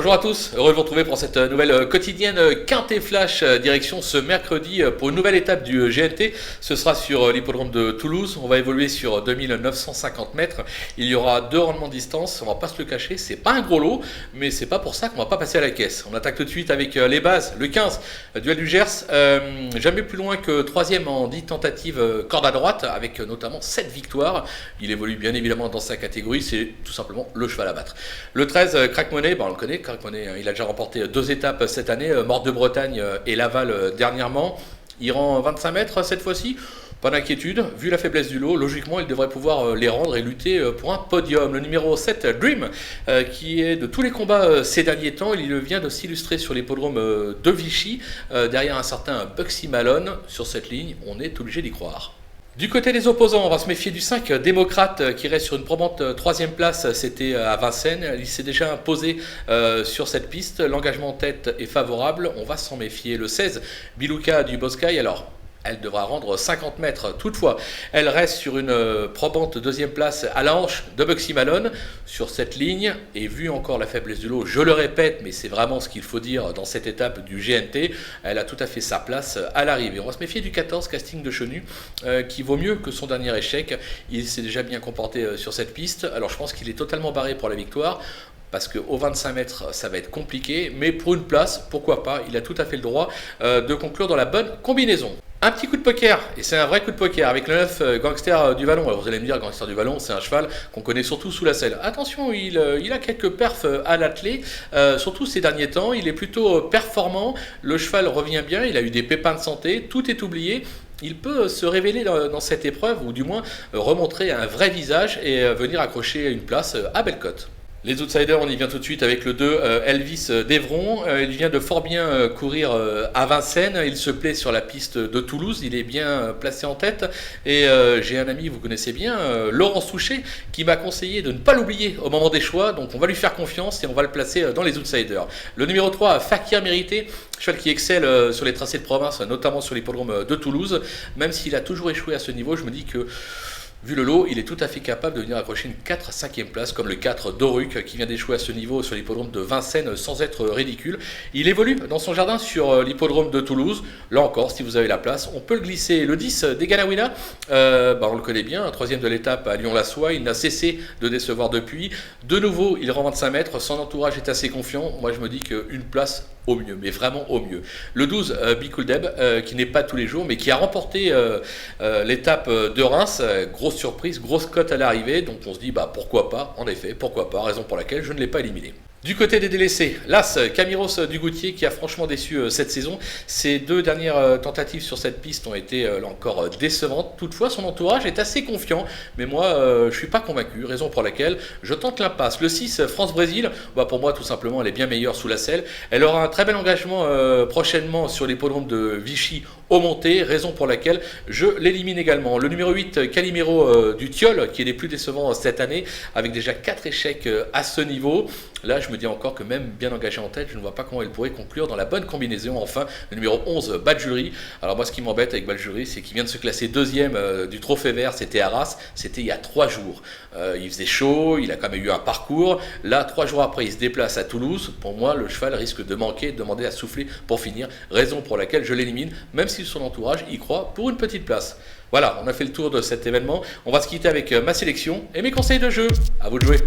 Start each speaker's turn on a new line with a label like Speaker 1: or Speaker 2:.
Speaker 1: Bonjour à tous, heureux de vous retrouver pour cette nouvelle quotidienne Quintet Flash direction ce mercredi pour une nouvelle étape du GNT. Ce sera sur l'hippodrome de Toulouse, on va évoluer sur 2950 mètres. Il y aura deux rendements de distance, on va pas se le cacher, c'est pas un gros lot, mais c'est pas pour ça qu'on va pas passer à la caisse. On attaque tout de suite avec les bases, le 15, duel du Gers, jamais plus loin que 3e en 10 tentatives corde à droite, avec notamment 7 victoires. Il évolue bien évidemment dans sa catégorie, c'est tout simplement le cheval à battre. Le 13, Crack Money, on le connaît. Crack Money, il a déjà remporté 2 étapes cette année, Morte de Bretagne et Laval dernièrement. Il rend 25 mètres cette fois-ci. Pas d'inquiétude, vu la faiblesse du lot, logiquement il devrait pouvoir les rendre et lutter pour un podium. Le numéro 7, Dream, qui est de tous les combats ces derniers temps, il vient de s'illustrer sur l'hippodrome de Vichy, derrière un certain Buxy Malone. Sur cette ligne, on est obligé d'y croire. Du côté des opposants, on va se méfier du 5, Démocrate, qui reste sur une probante 3e place, c'était à Vincennes. Il s'est déjà imposé sur cette piste, l'engagement en tête est favorable, on va s'en méfier. Le 16, Bilouka du Boscaï, alors elle devra rendre 50 mètres. Toutefois, elle reste sur une probante 2e place à la hanche de Buxy Malone. Sur cette ligne, et vu encore la faiblesse du lot, je le répète, mais c'est vraiment ce qu'il faut dire dans cette étape du GNT, elle a tout à fait sa place à l'arrivée. On va se méfier du 14, Casting de Chenu, qui vaut mieux que son dernier échec. Il s'est déjà bien comporté sur cette piste. Alors je pense qu'il est totalement barré pour la victoire, parce qu'au 25 mètres, ça va être compliqué, mais pour une place, pourquoi pas, il a tout à fait le droit de conclure dans la bonne combinaison. Un petit coup de poker, et c'est un vrai coup de poker, avec le 9 Gangster du Vallon. Alors vous allez me dire, Gangster du Vallon, c'est un cheval qu'on connaît surtout sous la selle. Attention, il a quelques perfs à l'attelé, surtout ces derniers temps, il est plutôt performant, le cheval revient bien, il a eu des pépins de santé, tout est oublié. Il peut se révéler dans cette épreuve, ou du moins remontrer un vrai visage et venir accrocher une place à belle cote. Les outsiders, on y vient tout de suite avec le 2, Elvis d'Evron. Il vient de fort bien courir à Vincennes. Il se plaît sur la piste de Toulouse. Il est bien placé en tête. Et j'ai un ami, vous connaissez bien, Laurent Souchet, qui m'a conseillé de ne pas l'oublier au moment des choix. Donc on va lui faire confiance et on va le placer dans les outsiders. Le numéro 3, Fakir Mérité, cheval qui excelle sur les tracés de province, notamment sur l'hippodrome de Toulouse. Même s'il a toujours échoué à ce niveau, je me dis que vu le lot, il est tout à fait capable de venir accrocher une 4-5e place, comme le 4 Doruc, qui vient d'échouer à ce niveau sur l'hippodrome de Vincennes sans être ridicule. Il évolue dans son jardin sur l'hippodrome de Toulouse. Là encore, si vous avez la place, on peut le glisser. Le 10, Deganawina, on le connaît bien, 3e de l'étape à Lyon-la-Soie. Il n'a cessé de décevoir depuis. De nouveau, il rend 25 mètres. Son entourage est assez confiant. Moi, je me dis qu'une place au mieux, mais vraiment au mieux. Le 12, Bikuldeb, qui n'est pas tous les jours, mais qui a remporté l'étape de Reims. Grosse surprise, grosse cote à l'arrivée, donc on se dit pourquoi pas, en effet, pourquoi pas, raison pour laquelle je ne l'ai pas éliminé. Du côté des délaissés, l'As, Camiros Dugoutier, qui a franchement déçu cette saison. Ses 2 dernières tentatives sur cette piste ont été là encore décevantes. Toutefois, son entourage est assez confiant, mais moi, je ne suis pas convaincu, raison pour laquelle je tente l'impasse. Le 6, France-Brésil, pour moi, tout simplement, elle est bien meilleure sous la selle. Elle aura un très bel engagement prochainement sur l'hippodrome de Vichy au monté, raison pour laquelle je l'élimine également. Le numéro 8, Calimero du Tilleul, qui est les plus décevants cette année, avec déjà 4 échecs à ce niveau. Là, je me dis encore que même bien engagé en tête, je ne vois pas comment il pourrait conclure dans la bonne combinaison. Enfin, le numéro 11, Badjury. Alors moi, ce qui m'embête avec Badjury, c'est qu'il vient de se classer 2e du Trophée Vert, c'était à Arras, c'était il y a 3 jours. Il faisait chaud, il a quand même eu un parcours. Là, 3 jours après, il se déplace à Toulouse. Pour moi, le cheval risque de manquer, de demander à souffler pour finir. Raison pour laquelle je l'élimine, même si son entourage y croit pour une petite place. Voilà, on a fait le tour de cet événement. On va se quitter avec ma sélection et mes conseils de jeu. À vous de jouer.